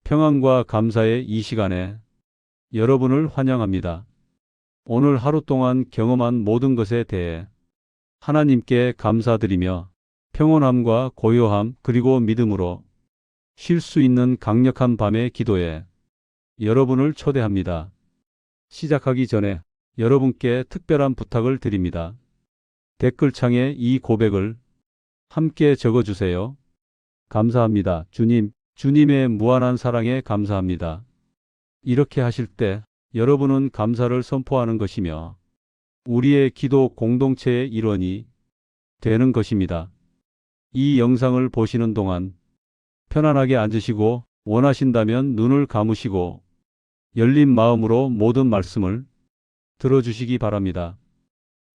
평안과 감사의 이 시간에 여러분을 환영합니다. 오늘 하루 동안 경험한 모든 것에 대해 하나님께 감사드리며 평온함과 고요함 그리고 믿음으로 쉴 수 있는 강력한 밤의 기도에 여러분을 초대합니다. 시작하기 전에 여러분께 특별한 부탁을 드립니다. 댓글창에 이 고백을 함께 적어주세요. 감사합니다. 주님, 주님의 무한한 사랑에 감사합니다. 이렇게 하실 때 여러분은 감사를 선포하는 것이며 우리의 기도 공동체의 일원이 되는 것입니다. 이 영상을 보시는 동안 편안하게 앉으시고 원하신다면 눈을 감으시고 열린 마음으로 모든 말씀을 들어주시기 바랍니다.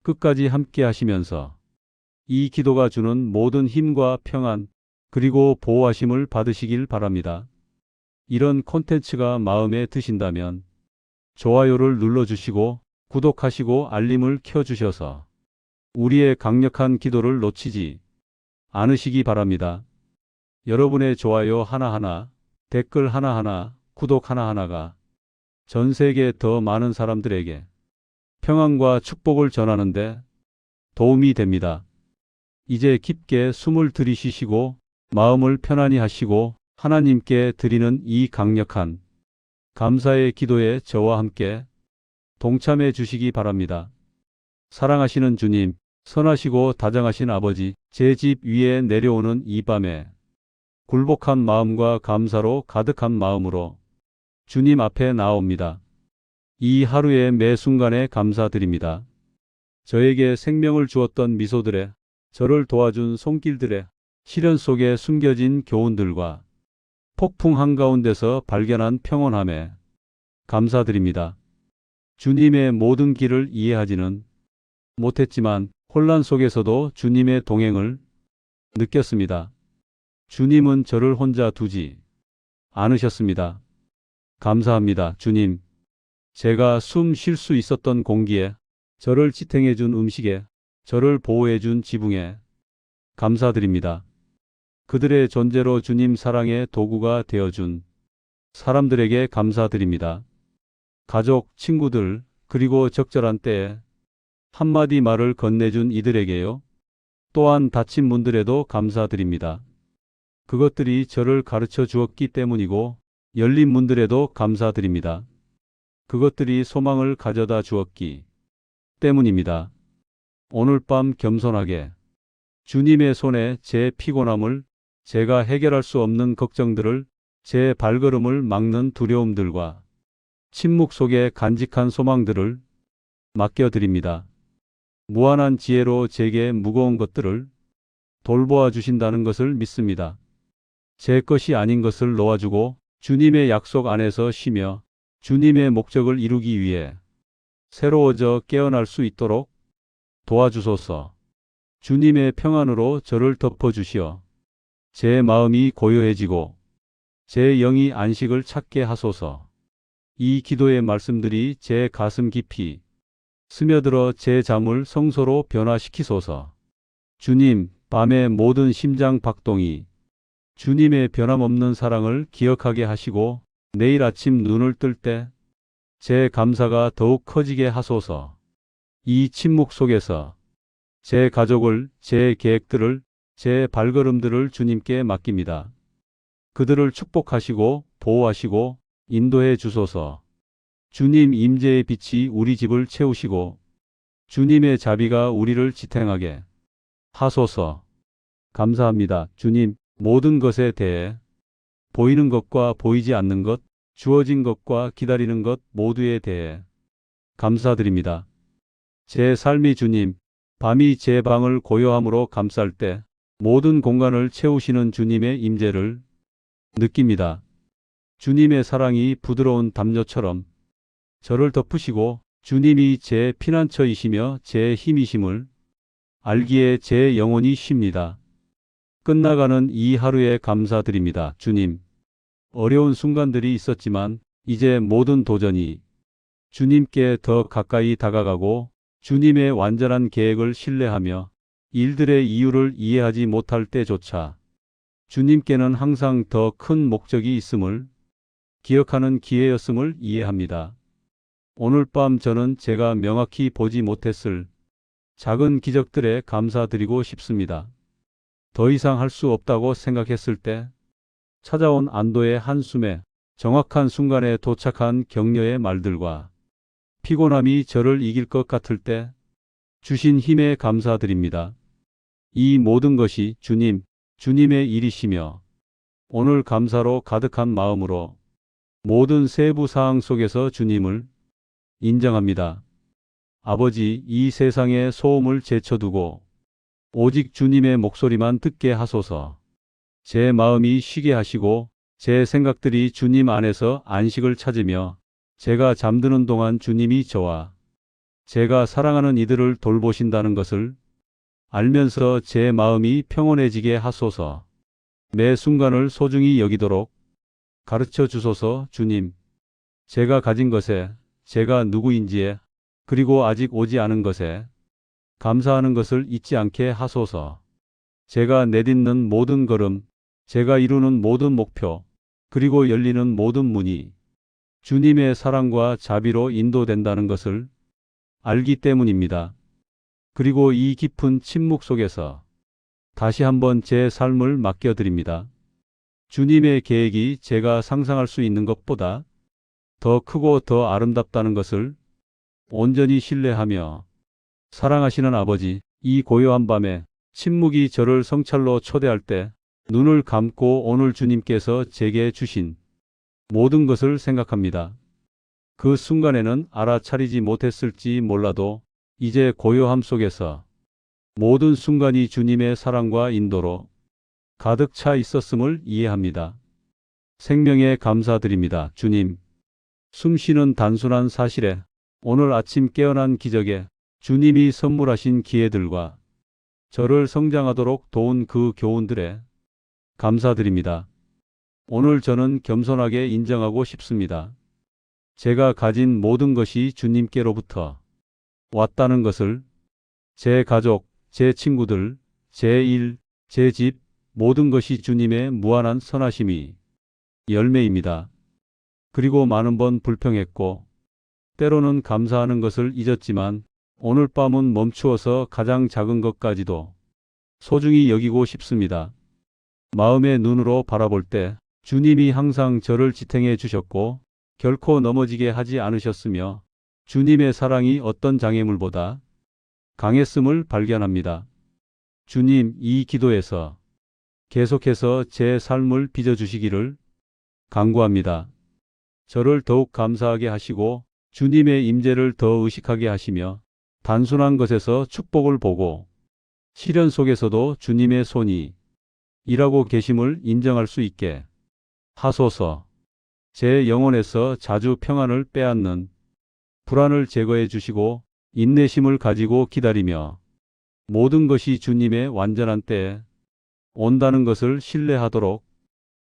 끝까지 함께 하시면서 이 기도가 주는 모든 힘과 평안 그리고 보호하심을 받으시길 바랍니다. 이런 콘텐츠가 마음에 드신다면 좋아요를 눌러주시고 구독하시고 알림을 켜주셔서 우리의 강력한 기도를 놓치지 않으시기 바랍니다. 여러분의 좋아요 하나하나, 댓글 하나하나, 구독 하나하나가 전 세계 더 많은 사람들에게 평안과 축복을 전하는데 도움이 됩니다. 이제 깊게 숨을 들이쉬시고 마음을 편안히 하시고 하나님께 드리는 이 강력한 감사의 기도에 저와 함께 동참해 주시기 바랍니다. 사랑하시는 주님, 선하시고 다정하신 아버지, 제 집 위에 내려오는 이 밤에 굴복한 마음과 감사로 가득한 마음으로 주님 앞에 나옵니다. 이 하루의 매 순간에 감사드립니다. 저에게 생명을 주었던 미소들에, 저를 도와준 손길들에, 시련 속에 숨겨진 교훈들과 폭풍 한가운데서 발견한 평온함에 감사드립니다. 주님의 모든 길을 이해하지는 못했지만 혼란 속에서도 주님의 동행을 느꼈습니다. 주님은 저를 혼자 두지 않으셨습니다. 감사합니다, 주님. 제가 숨 쉴 수 있었던 공기에, 저를 지탱해 준 음식에, 저를 보호해 준 지붕에 감사드립니다. 그들의 존재로 주님 사랑의 도구가 되어준 사람들에게 감사드립니다. 가족, 친구들, 그리고 적절한 때에 한마디 말을 건네준 이들에게요. 또한 다친 분들에도 감사드립니다. 그것들이 저를 가르쳐 주었기 때문이고 열린 문들에도 감사드립니다. 그것들이 소망을 가져다 주었기 때문입니다. 오늘 밤 겸손하게 주님의 손에 제 피곤함을, 제가 해결할 수 없는 걱정들을, 제 발걸음을 막는 두려움들과 침묵 속에 간직한 소망들을 맡겨드립니다. 무한한 지혜로 제게 무거운 것들을 돌보아 주신다는 것을 믿습니다. 제 것이 아닌 것을 놓아주고 주님의 약속 안에서 쉬며 주님의 목적을 이루기 위해 새로워져 깨어날 수 있도록 도와주소서. 주님의 평안으로 저를 덮어주시어 제 마음이 고요해지고 제 영이 안식을 찾게 하소서. 이 기도의 말씀들이 제 가슴 깊이 스며들어 제 잠을 성소로 변화시키소서. 주님, 밤의 모든 심장 박동이 주님의 변함없는 사랑을 기억하게 하시고 내일 아침 눈을 뜰 때 제 감사가 더욱 커지게 하소서. 이 침묵 속에서 제 가족을, 제 계획들을, 제 발걸음들을 주님께 맡깁니다. 그들을 축복하시고 보호하시고 인도해 주소서. 주님 임재의 빛이 우리 집을 채우시고 주님의 자비가 우리를 지탱하게 하소서. 감사합니다. 주님, 모든 것에 대해 보이는 것과 보이지 않는 것, 주어진 것과 기다리는 것 모두에 대해 감사드립니다. 제 삶이 주님, 밤이 제 방을 고요함으로 감쌀 때 모든 공간을 채우시는 주님의 임재를 느낍니다. 주님의 사랑이 부드러운 담요처럼 저를 덮으시고 주님이 제 피난처이시며 제 힘이심을 알기에 제 영혼이 쉽니다. 끝나가는 이 하루에 감사드립니다. 주님, 어려운 순간들이 있었지만 이제 모든 도전이 주님께 더 가까이 다가가고 주님의 완전한 계획을 신뢰하며 일들의 이유를 이해하지 못할 때조차 주님께는 항상 더 큰 목적이 있음을 기억하는 기회였음을 이해합니다. 오늘 밤 저는 제가 명확히 보지 못했을 작은 기적들에 감사드리고 싶습니다. 더 이상 할 수 없다고 생각했을 때 찾아온 안도의 한숨에 정확한 순간에 도착한 격려의 말들과 피곤함이 저를 이길 것 같을 때 주신 힘에 감사드립니다. 이 모든 것이 주님의 일이시며 오늘 감사로 가득한 마음으로 모든 세부 사항 속에서 주님을 인정합니다. 아버지, 이 세상의 소음을 제쳐두고 오직 주님의 목소리만 듣게 하소서. 제 마음이 쉬게 하시고 제 생각들이 주님 안에서 안식을 찾으며 제가 잠드는 동안 주님이 저와 제가 사랑하는 이들을 돌보신다는 것을 알면서 제 마음이 평온해지게 하소서. 매 순간을 소중히 여기도록 가르쳐 주소서. 주님, 제가 가진 것에, 제가 누구인지에, 그리고 아직 오지 않은 것에 감사하는 것을 잊지 않게 하소서. 제가 내딛는 모든 걸음, 제가 이루는 모든 목표, 그리고 열리는 모든 문이 주님의 사랑과 자비로 인도된다는 것을 알기 때문입니다. 그리고 이 깊은 침묵 속에서 다시 한번 제 삶을 맡겨드립니다. 주님의 계획이 제가 상상할 수 있는 것보다 더 크고 더 아름답다는 것을 온전히 신뢰하며 사랑하시는 아버지, 이 고요한 밤에 침묵이 저를 성찰로 초대할 때 눈을 감고 오늘 주님께서 제게 주신 모든 것을 생각합니다. 그 순간에는 알아차리지 못했을지 몰라도 이제 고요함 속에서 모든 순간이 주님의 사랑과 인도로 가득 차 있었음을 이해합니다. 생명에 감사드립니다. 주님, 숨쉬는 단순한 사실에 오늘 아침 깨어난 기적에 주님이 선물하신 기회들과 저를 성장하도록 도운 그 교훈들에 감사드립니다. 오늘 저는 겸손하게 인정하고 싶습니다. 제가 가진 모든 것이 주님께로부터 왔다는 것을 제 가족, 제 친구들, 제 일, 제 집, 모든 것이 주님의 무한한 선하심이 열매입니다. 그리고 많은 번 불평했고 때로는 감사하는 것을 잊었지만 오늘 밤은 멈추어서 가장 작은 것까지도 소중히 여기고 싶습니다. 마음의 눈으로 바라볼 때 주님이 항상 저를 지탱해 주셨고 결코 넘어지게 하지 않으셨으며 주님의 사랑이 어떤 장애물보다 강했음을 발견합니다. 주님, 이 기도에서 계속해서 제 삶을 빚어주시기를 간구합니다. 저를 더욱 감사하게 하시고 주님의 임재를 더 의식하게 하시며 단순한 것에서 축복을 보고 시련 속에서도 주님의 손이 일하고 계심을 인정할 수 있게 하소서. 제 영혼에서 자주 평안을 빼앗는 불안을 제거해 주시고 인내심을 가지고 기다리며 모든 것이 주님의 완전한 때에 온다는 것을 신뢰하도록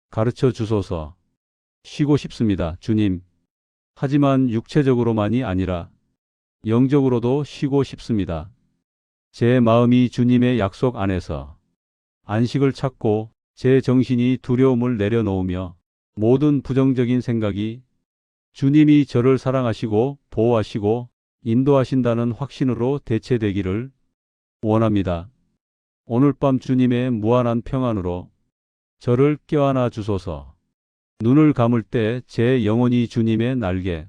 가르쳐 주소서. 쉬고 싶습니다, 주님. 하지만 육체적으로만이 아니라 영적으로도 쉬고 싶습니다. 제 마음이 주님의 약속 안에서 안식을 찾고 제 정신이 두려움을 내려놓으며 모든 부정적인 생각이 주님이 저를 사랑하시고 보호하시고 인도하신다는 확신으로 대체되기를 원합니다. 오늘 밤 주님의 무한한 평안으로 저를 껴안아 주소서. 눈을 감을 때 제 영혼이 주님의 날개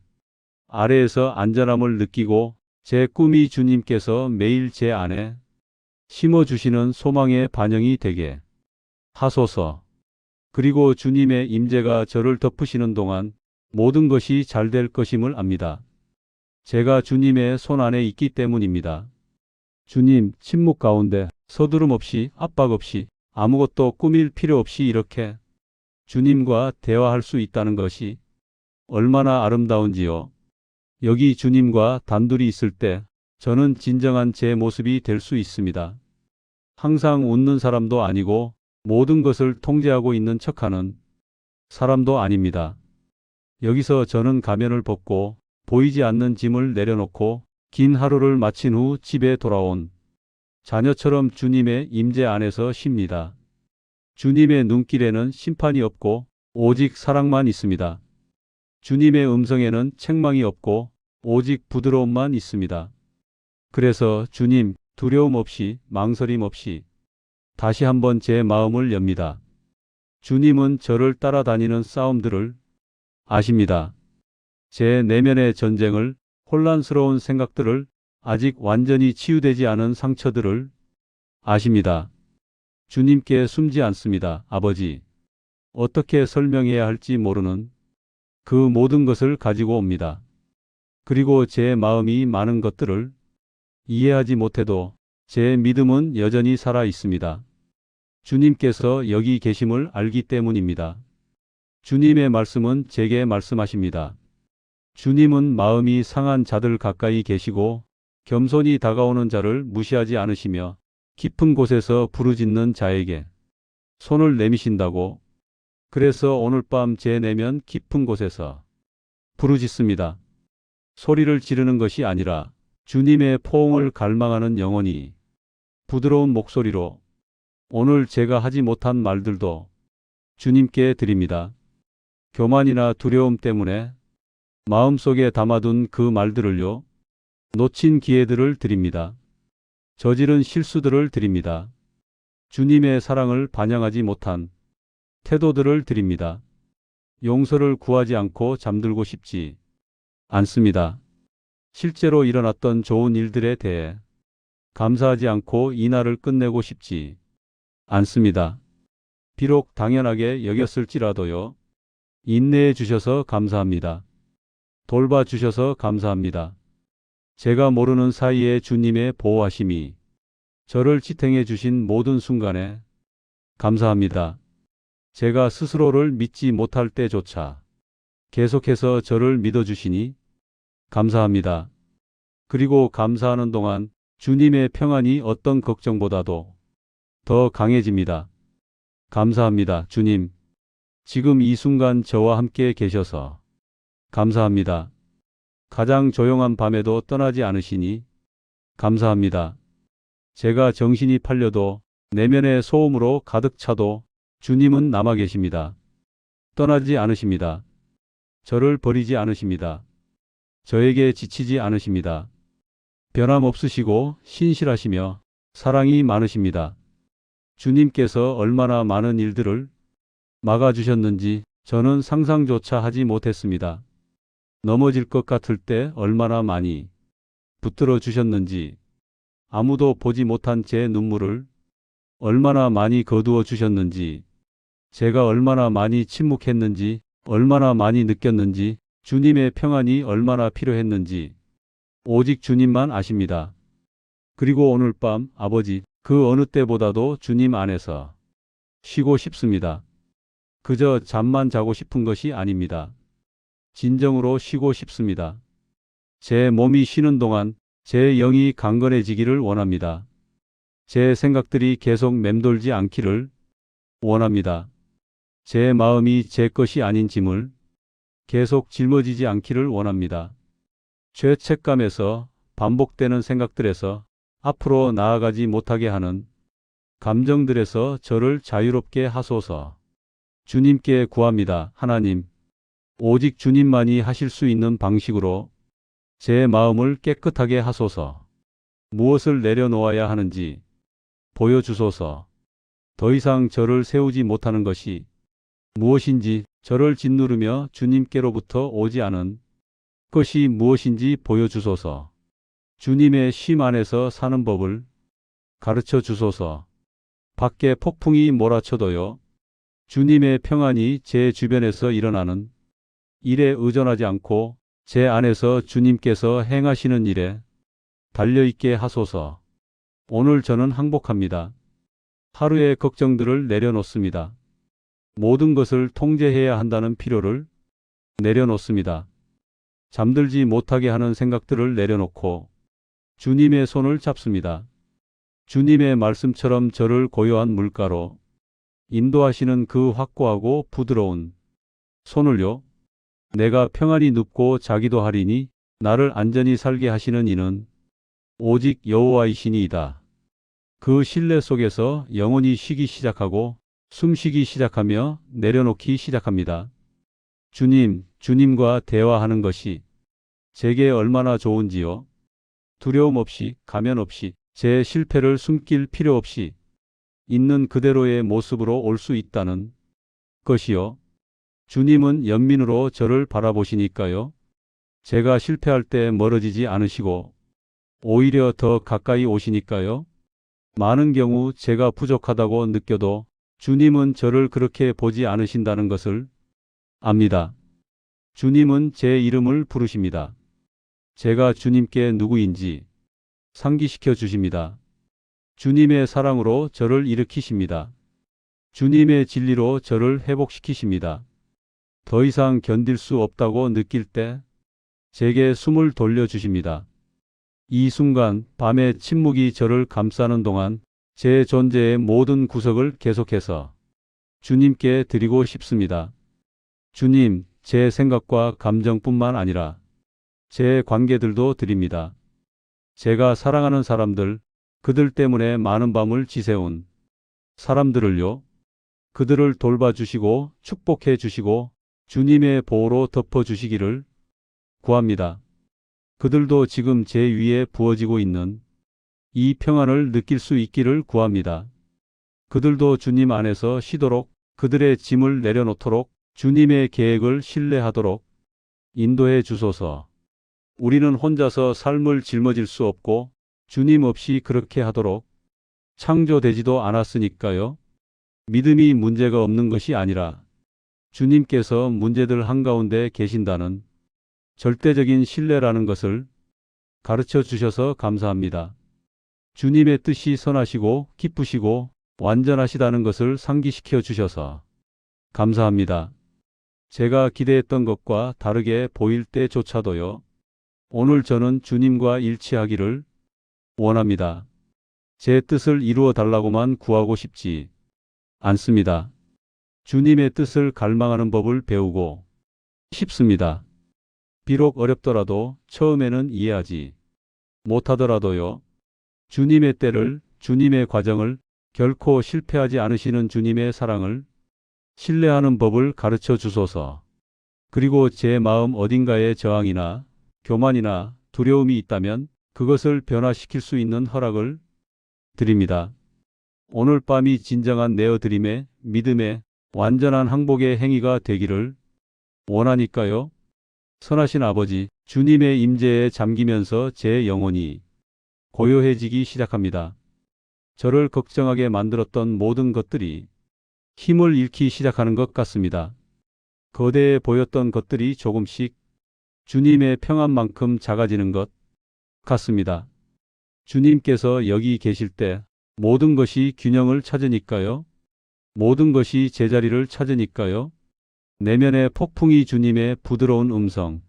아래에서 안전함을 느끼고 제 꿈이 주님께서 매일 제 안에 심어주시는 소망의 반영이 되게 하소서. 그리고 주님의 임재가 저를 덮으시는 동안 모든 것이 잘 될 것임을 압니다. 제가 주님의 손 안에 있기 때문입니다. 주님, 침묵 가운데 서두름 없이 압박 없이 아무것도 꾸밀 필요 없이 이렇게 주님과 대화할 수 있다는 것이 얼마나 아름다운지요. 여기 주님과 단둘이 있을 때 저는 진정한 제 모습이 될 수 있습니다. 항상 웃는 사람도 아니고 모든 것을 통제하고 있는 척하는 사람도 아닙니다. 여기서 저는 가면을 벗고 보이지 않는 짐을 내려놓고 긴 하루를 마친 후 집에 돌아온 자녀처럼 주님의 임재 안에서 쉽니다. 주님의 눈길에는 심판이 없고 오직 사랑만 있습니다. 주님의 음성에는 책망이 없고 오직 부드러움만 있습니다. 그래서 주님, 두려움 없이, 망설임 없이 다시 한번 제 마음을 엽니다. 주님은 저를 따라다니는 싸움들을 아십니다. 제 내면의 전쟁을, 혼란스러운 생각들을, 아직 완전히 치유되지 않은 상처들을 아십니다. 주님께 숨지 않습니다. 아버지, 어떻게 설명해야 할지 모르는 그 모든 것을 가지고 옵니다. 그리고 제 마음이 많은 것들을 이해하지 못해도 제 믿음은 여전히 살아 있습니다. 주님께서 여기 계심을 알기 때문입니다. 주님의 말씀은 제게 말씀하십니다. 주님은 마음이 상한 자들 가까이 계시고 겸손히 다가오는 자를 무시하지 않으시며 깊은 곳에서 부르짖는 자에게 손을 내미신다고. 그래서 오늘 밤 제 내면 깊은 곳에서 부르짖습니다. 소리를 지르는 것이 아니라 주님의 포옹을 갈망하는 영혼이 부드러운 목소리로 오늘 제가 하지 못한 말들도 주님께 드립니다. 교만이나 두려움 때문에 마음속에 담아둔 그 말들을요, 놓친 기회들을 드립니다. 저지른 실수들을 드립니다. 주님의 사랑을 반영하지 못한 태도들을 드립니다. 용서를 구하지 않고 잠들고 싶지 않습니다. 실제로 일어났던 좋은 일들에 대해 감사하지 않고 이날을 끝내고 싶지 않습니다. 비록 당연하게 여겼을지라도요. 인내해 주셔서 감사합니다. 돌봐 주셔서 감사합니다. 제가 모르는 사이에 주님의 보호하심이 저를 지탱해 주신 모든 순간에 감사합니다. 제가 스스로를 믿지 못할 때조차 계속해서 저를 믿어주시니 감사합니다. 그리고 감사하는 동안 주님의 평안이 어떤 걱정보다도 더 강해집니다. 감사합니다, 주님. 지금 이 순간 저와 함께 계셔서 감사합니다. 가장 조용한 밤에도 떠나지 않으시니 감사합니다. 제가 정신이 팔려도 내면의 소음으로 가득 차도 주님은 남아 계십니다. 떠나지 않으십니다. 저를 버리지 않으십니다. 저에게 지치지 않으십니다. 변함없으시고 신실하시며 사랑이 많으십니다. 주님께서 얼마나 많은 일들을 막아주셨는지 저는 상상조차 하지 못했습니다. 넘어질 것 같을 때 얼마나 많이 붙들어 주셨는지, 아무도 보지 못한 제 눈물을 얼마나 많이 거두어 주셨는지, 제가 얼마나 많이 침묵했는지, 얼마나 많이 느꼈는지, 주님의 평안이 얼마나 필요했는지 오직 주님만 아십니다. 그리고 오늘 밤 아버지, 그 어느 때보다도 주님 안에서 쉬고 싶습니다. 그저 잠만 자고 싶은 것이 아닙니다. 진정으로 쉬고 싶습니다. 제 몸이 쉬는 동안 제 영이 강건해지기를 원합니다. 제 생각들이 계속 맴돌지 않기를 원합니다. 제 마음이 제 것이 아닌 짐을 계속 짊어지지 않기를 원합니다. 죄책감에서 반복되는 생각들에서 앞으로 나아가지 못하게 하는 감정들에서 저를 자유롭게 하소서. 주님께 구합니다. 하나님, 오직 주님만이 하실 수 있는 방식으로 제 마음을 깨끗하게 하소서. 무엇을 내려놓아야 하는지 보여주소서. 더 이상 저를 세우지 못하는 것이 무엇인지, 저를 짓누르며 주님께로부터 오지 않은 것이 무엇인지 보여주소서. 주님의 쉼 안에서 사는 법을 가르쳐 주소서. 밖에 폭풍이 몰아쳐도요, 주님의 평안이 제 주변에서 일어나는 일에 의존하지 않고 제 안에서 주님께서 행하시는 일에 달려있게 하소서. 오늘 저는 항복합니다. 하루의 걱정들을 내려놓습니다. 모든 것을 통제해야 한다는 필요를 내려놓습니다. 잠들지 못하게 하는 생각들을 내려놓고 주님의 손을 잡습니다. 주님의 말씀처럼 저를 고요한 물가로 인도하시는 그 확고하고 부드러운 손을요. 내가 평안히 눕고 자기도 하리니 나를 안전히 살게 하시는 이는 오직 여호와이시니이다. 그 신뢰 속에서 영혼이 쉬기 시작하고 숨쉬기 시작하며 내려놓기 시작합니다. 주님, 주님과 대화하는 것이 제게 얼마나 좋은지요. 두려움 없이, 가면 없이, 제 실패를 숨길 필요 없이 있는 그대로의 모습으로 올 수 있다는 것이요. 주님은 연민으로 저를 바라보시니까요. 제가 실패할 때 멀어지지 않으시고 오히려 더 가까이 오시니까요. 많은 경우 제가 부족하다고 느껴도 주님은 저를 그렇게 보지 않으신다는 것을 압니다. 주님은 제 이름을 부르십니다. 제가 주님께 누구인지 상기시켜 주십니다. 주님의 사랑으로 저를 일으키십니다. 주님의 진리로 저를 회복시키십니다. 더 이상 견딜 수 없다고 느낄 때 제게 숨을 돌려주십니다. 이 순간 밤의 침묵이 저를 감싸는 동안 제 존재의 모든 구석을 계속해서 주님께 드리고 싶습니다. 주님, 제 생각과 감정뿐만 아니라 제 관계들도 드립니다. 제가 사랑하는 사람들, 그들 때문에 많은 밤을 지새운 사람들을요. 그들을 돌봐주시고 축복해 주시고 주님의 보호로 덮어주시기를 구합니다. 그들도 지금 제 위에 부어지고 있는 이 평안을 느낄 수 있기를 구합니다. 그들도 주님 안에서 쉬도록, 그들의 짐을 내려놓도록, 주님의 계획을 신뢰하도록 인도해 주소서. 우리는 혼자서 삶을 짊어질 수 없고 주님 없이 그렇게 하도록 창조되지도 않았으니까요. 믿음이 문제가 없는 것이 아니라 주님께서 문제들 한가운데 계신다는 절대적인 신뢰라는 것을 가르쳐 주셔서 감사합니다. 주님의 뜻이 선하시고 기쁘시고 완전하시다는 것을 상기시켜 주셔서 감사합니다. 제가 기대했던 것과 다르게 보일 때조차도요. 오늘 저는 주님과 일치하기를 원합니다. 제 뜻을 이루어 달라고만 구하고 싶지 않습니다. 주님의 뜻을 갈망하는 법을 배우고 싶습니다. 비록 어렵더라도 처음에는 이해하지 못하더라도요. 주님의 때를, 주님의 과정을, 결코 실패하지 않으시는 주님의 사랑을 신뢰하는 법을 가르쳐 주소서. 그리고 제 마음 어딘가에 저항이나 교만이나 두려움이 있다면 그것을 변화시킬 수 있는 허락을 드립니다. 오늘 밤이 진정한 내어드림의, 믿음의, 완전한 항복의 행위가 되기를 원하니까요. 선하신 아버지, 주님의 임재에 잠기면서 제 영혼이 고요해지기 시작합니다. 저를 걱정하게 만들었던 모든 것들이 힘을 잃기 시작하는 것 같습니다. 거대해 보였던 것들이 조금씩 주님의 평안만큼 작아지는 것 같습니다. 주님께서 여기 계실 때 모든 것이 균형을 찾으니까요. 모든 것이 제자리를 찾으니까요. 내면의 폭풍이 주님의 부드러운 음성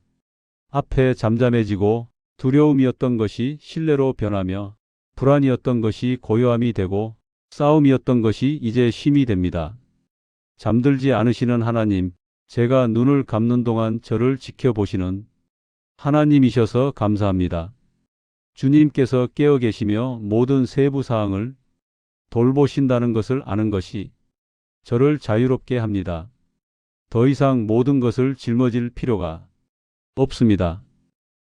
앞에 잠잠해지고 두려움이었던 것이 신뢰로 변하며 불안이었던 것이 고요함이 되고 싸움이었던 것이 이제 쉼이 됩니다. 잠들지 않으시는 하나님, 제가 눈을 감는 동안 저를 지켜보시는 하나님이셔서 감사합니다. 주님께서 깨어 계시며 모든 세부 사항을 돌보신다는 것을 아는 것이 저를 자유롭게 합니다. 더 이상 모든 것을 짊어질 필요가 없습니다.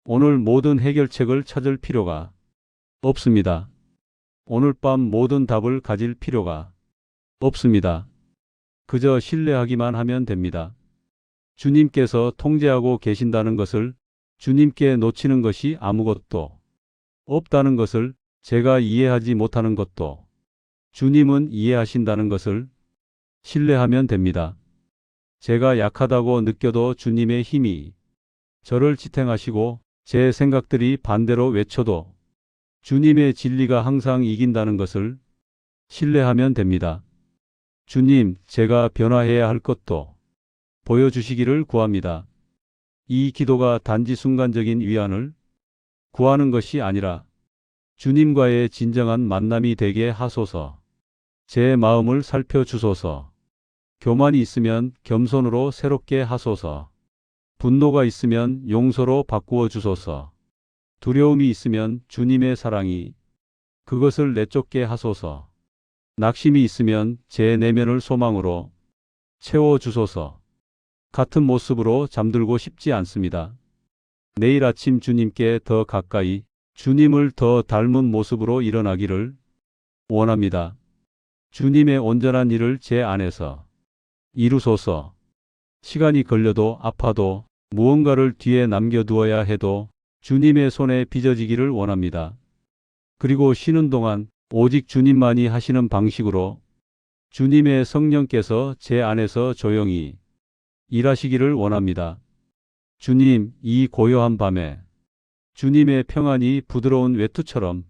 오늘 모든 해결책을 찾을 필요가 없습니다. 오늘 밤 모든 답을 가질 필요가 없습니다. 그저 신뢰하기만 하면 됩니다. 주님께서 통제하고 계신다는 것을, 주님께 놓치는 것이 아무것도 없다는 것을, 제가 이해하지 못하는 것도 주님은 이해하신다는 것을 신뢰하면 됩니다. 제가 약하다고 느껴도 주님의 힘이 저를 지탱하시고 제 생각들이 반대로 외쳐도 주님의 진리가 항상 이긴다는 것을 신뢰하면 됩니다. 주님, 제가 변화해야 할 것도 보여주시기를 구합니다. 이 기도가 단지 순간적인 위안을 구하는 것이 아니라 주님과의 진정한 만남이 되게 하소서. 제 마음을 살펴주소서. 교만이 있으면 겸손으로 새롭게 하소서. 분노가 있으면 용서로 바꾸어 주소서. 두려움이 있으면 주님의 사랑이 그것을 내쫓게 하소서. 낙심이 있으면 제 내면을 소망으로 채워 주소서. 같은 모습으로 잠들고 싶지 않습니다. 내일 아침 주님께 더 가까이, 주님을 더 닮은 모습으로 일어나기를 원합니다. 주님의 온전한 일을 제 안에서 이루소서. 시간이 걸려도 아파도 무언가를 뒤에 남겨두어야 해도 주님의 손에 빚어지기를 원합니다. 그리고 쉬는 동안 오직 주님만이 하시는 방식으로 주님의 성령께서 제 안에서 조용히 일하시기를 원합니다. 주님, 이 고요한 밤에 주님의 평안이 부드러운 외투처럼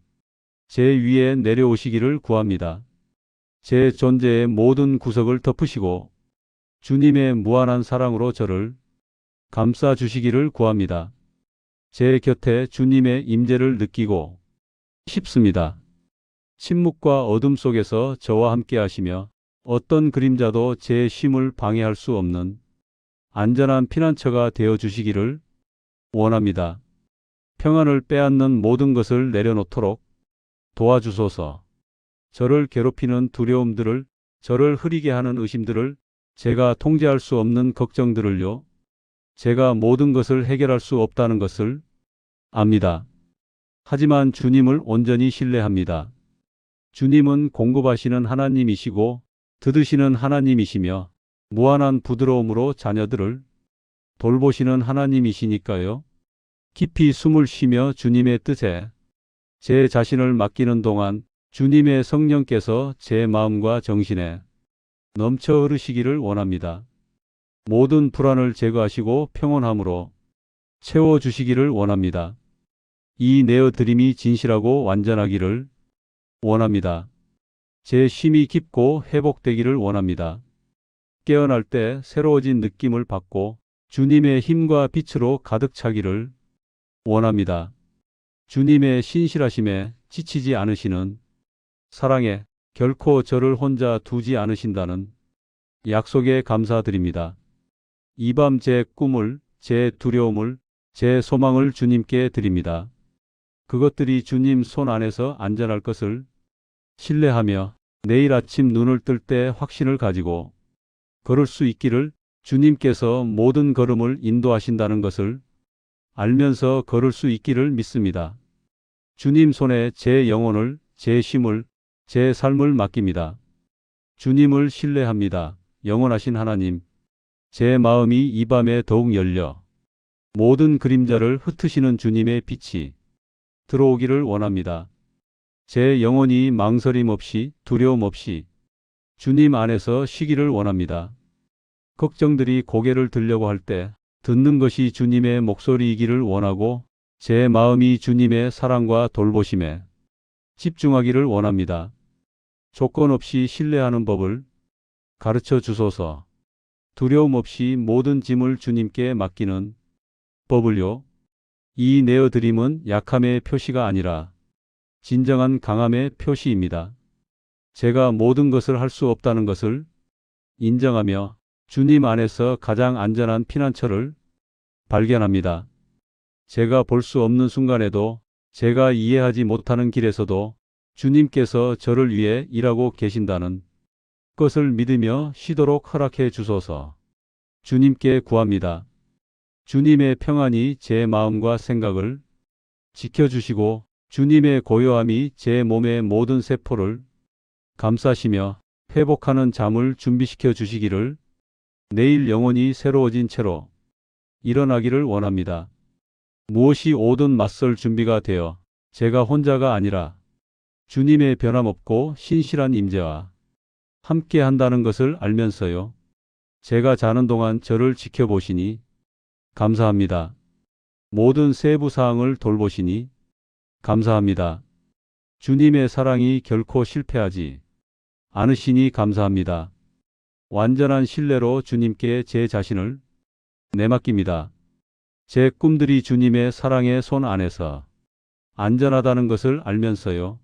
제 위에 내려오시기를 구합니다. 제 존재의 모든 구석을 덮으시고 주님의 무한한 사랑으로 저를 감싸 주시기를 구합니다. 제 곁에 주님의 임재를 느끼고 싶습니다. 침묵과 어둠 속에서 저와 함께 하시며 어떤 그림자도 제 쉼을 방해할 수 없는 안전한 피난처가 되어 주시기를 원합니다. 평안을 빼앗는 모든 것을 내려놓도록 도와주소서. 저를 괴롭히는 두려움들을, 저를 흐리게 하는 의심들을, 제가 통제할 수 없는 걱정들을요. 제가 모든 것을 해결할 수 없다는 것을 압니다. 하지만 주님을 온전히 신뢰합니다. 주님은 공급하시는 하나님이시고 듣으시는 하나님이시며 무한한 부드러움으로 자녀들을 돌보시는 하나님이시니까요. 깊이 숨을 쉬며 주님의 뜻에 제 자신을 맡기는 동안 주님의 성령께서 제 마음과 정신에 넘쳐 흐르시기를 원합니다. 모든 불안을 제거하시고 평온함으로 채워주시기를 원합니다. 이 내어드림이 진실하고 완전하기를 원합니다. 제 쉼이 깊고 회복되기를 원합니다. 깨어날 때 새로워진 느낌을 받고 주님의 힘과 빛으로 가득 차기를 원합니다. 주님의 신실하심에 지치지 않으시는 사랑에 결코 저를 혼자 두지 않으신다는 약속에 감사드립니다. 이 밤 제 꿈을, 제 두려움을, 제 소망을 주님께 드립니다. 그것들이 주님 손 안에서 안전할 것을 신뢰하며 내일 아침 눈을 뜰 때 확신을 가지고 걸을 수 있기를, 주님께서 모든 걸음을 인도하신다는 것을 알면서 걸을 수 있기를 믿습니다. 주님 손에 제 영혼을, 제 쉼을, 제 삶을 맡깁니다. 주님을 신뢰합니다. 영원하신 하나님, 제 마음이 이 밤에 더욱 열려 모든 그림자를 흩으시는 주님의 빛이 들어오기를 원합니다. 제 영혼이 망설임 없이, 두려움 없이 주님 안에서 쉬기를 원합니다. 걱정들이 고개를 들려고 할 때 듣는 것이 주님의 목소리이기를 원하고 제 마음이 주님의 사랑과 돌보심에 집중하기를 원합니다. 조건 없이 신뢰하는 법을 가르쳐 주소서. 두려움 없이 모든 짐을 주님께 맡기는 법을요. 이 내어드림은 약함의 표시가 아니라 진정한 강함의 표시입니다. 제가 모든 것을 할 수 없다는 것을 인정하며 주님 안에서 가장 안전한 피난처를 발견합니다. 제가 볼 수 없는 순간에도, 제가 이해하지 못하는 길에서도 주님께서 저를 위해 일하고 계신다는 것을 믿으며 쉬도록 허락해 주소서. 주님께 구합니다. 주님의 평안이 제 마음과 생각을 지켜주시고 주님의 고요함이 제 몸의 모든 세포를 감싸시며 회복하는 잠을 준비시켜 주시기를, 내일 영혼이 새로워진 채로 일어나기를 원합니다. 무엇이 오든 맞설 준비가 되어 제가 혼자가 아니라 주님의 변함없고 신실한 임재와 함께 한다는 것을 알면서요. 제가 자는 동안 저를 지켜보시니 감사합니다. 모든 세부 사항을 돌보시니 감사합니다. 주님의 사랑이 결코 실패하지 않으시니 감사합니다. 완전한 신뢰로 주님께 제 자신을 내맡깁니다. 제 꿈들이 주님의 사랑의 손 안에서 안전하다는 것을 알면서요.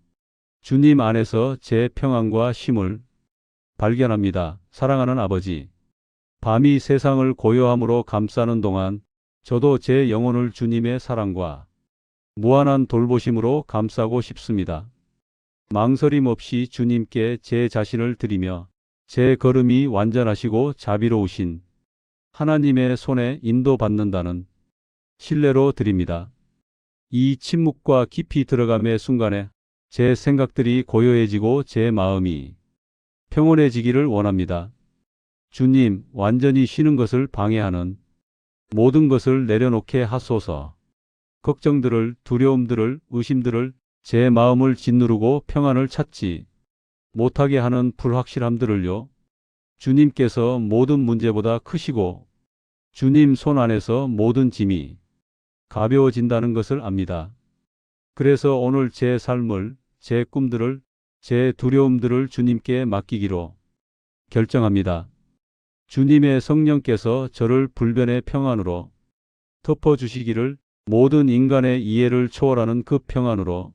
주님 안에서 제 평안과 쉼을 발견합니다. 사랑하는 아버지, 밤이 세상을 고요함으로 감싸는 동안 저도 제 영혼을 주님의 사랑과 무한한 돌보심으로 감싸고 싶습니다. 망설임 없이 주님께 제 자신을 드리며 제 걸음이 완전하시고 자비로우신 하나님의 손에 인도받는다는 신뢰로 드립니다. 이 침묵과 깊이 들어감의 순간에 제 생각들이 고요해지고 제 마음이 평온해지기를 원합니다. 주님, 완전히 쉬는 것을 방해하는 모든 것을 내려놓게 하소서. 걱정들을, 두려움들을, 의심들을, 제 마음을 짓누르고 평안을 찾지 못하게 하는 불확실함들을요. 주님께서 모든 문제보다 크시고 주님 손 안에서 모든 짐이 가벼워진다는 것을 압니다. 그래서 오늘 제 삶을, 제 꿈들을, 제 두려움들을 주님께 맡기기로 결정합니다. 주님의 성령께서 저를 불변의 평안으로 덮어주시기를, 모든 인간의 이해를 초월하는 그 평안으로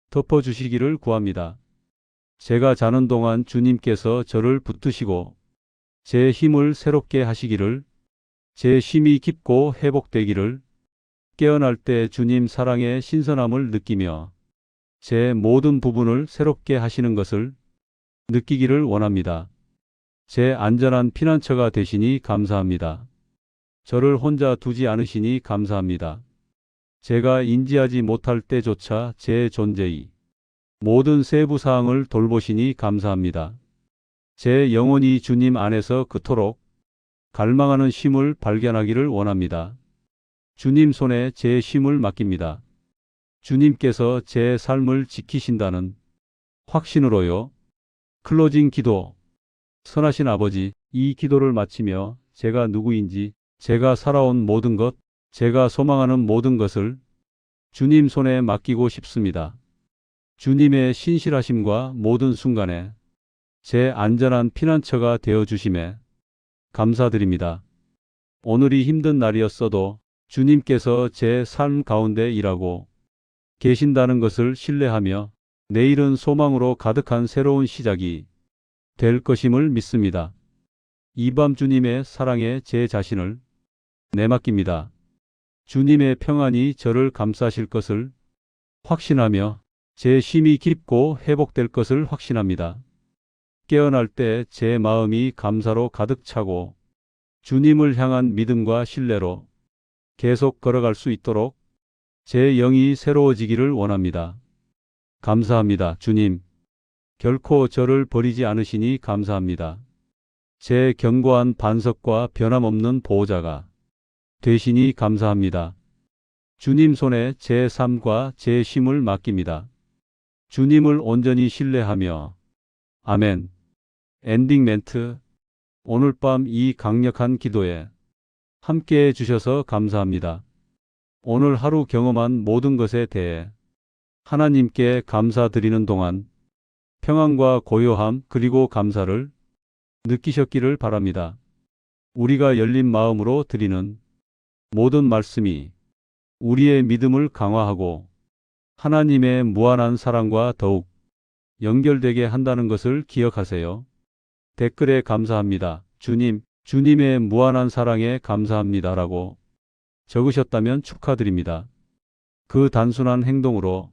덮어주시기를 구합니다. 제가 자는 동안 주님께서 저를 붙드시고 제 힘을 새롭게 하시기를, 제 쉼이 깊고 회복되기를, 깨어날 때 주님 사랑의 신선함을 느끼며 제 모든 부분을 새롭게 하시는 것을 느끼기를 원합니다. 제 안전한 피난처가 되시니 감사합니다. 저를 혼자 두지 않으시니 감사합니다. 제가 인지하지 못할 때조차 제 존재의 모든 세부 사항을 돌보시니 감사합니다. 제 영혼이 주님 안에서 그토록 갈망하는 쉼을 발견하기를 원합니다. 주님 손에 제 쉼을 맡깁니다. 주님께서 제 삶을 지키신다는 확신으로요. 클로징 기도. 선하신 아버지, 이 기도를 마치며 제가 누구인지, 제가 살아온 모든 것, 제가 소망하는 모든 것을 주님 손에 맡기고 싶습니다. 주님의 신실하심과 모든 순간에 제 안전한 피난처가 되어 주심에 감사드립니다. 오늘이 힘든 날이었어도 주님께서 제 삶 가운데 일하고 계신다는 것을 신뢰하며 내일은 소망으로 가득한 새로운 시작이 될 것임을 믿습니다. 이 밤 주님의 사랑에 제 자신을 내맡깁니다. 주님의 평안이 저를 감싸실 것을 확신하며 제 쉼이 깊고 회복될 것을 확신합니다. 깨어날 때 제 마음이 감사로 가득 차고 주님을 향한 믿음과 신뢰로 계속 걸어갈 수 있도록 제 영이 새로워지기를 원합니다. 감사합니다, 주님. 결코 저를 버리지 않으시니 감사합니다. 제 견고한 반석과 변함없는 보호자가 되시니 감사합니다. 주님 손에 제 삶과 제 쉼을 맡깁니다. 주님을 온전히 신뢰하며 아멘. 엔딩 멘트. 오늘 밤 이 강력한 기도에 함께해 주셔서 감사합니다. 오늘 하루 경험한 모든 것에 대해 하나님께 감사드리는 동안 평안과 고요함 그리고 감사를 느끼셨기를 바랍니다. 우리가 열린 마음으로 드리는 모든 말씀이 우리의 믿음을 강화하고 하나님의 무한한 사랑과 더욱 연결되게 한다는 것을 기억하세요. 댓글에 감사합니다. 주님, 주님의 무한한 사랑에 감사합니다라고 적으셨다면 축하드립니다. 그 단순한 행동으로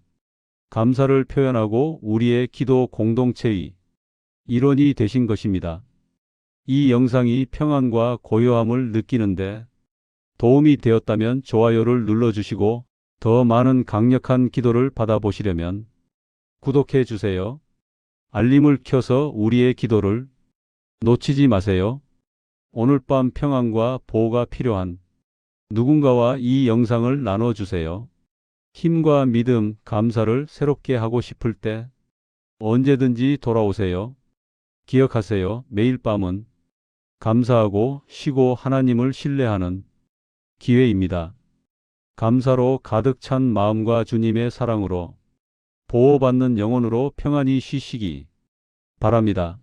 감사를 표현하고 우리의 기도 공동체의 일원이 되신 것입니다. 이 영상이 평안과 고요함을 느끼는데 도움이 되었다면 좋아요를 눌러주시고 더 많은 강력한 기도를 받아보시려면 구독해 주세요. 알림을 켜서 우리의 기도를 놓치지 마세요. 오늘 밤 평안과 보호가 필요한 누군가와 이 영상을 나눠주세요. 힘과 믿음, 감사를 새롭게 하고 싶을 때 언제든지 돌아오세요. 기억하세요. 매일 밤은 감사하고 쉬고 하나님을 신뢰하는 기회입니다. 감사로 가득 찬 마음과 주님의 사랑으로 보호받는 영혼으로 평안히 쉬시기 바랍니다.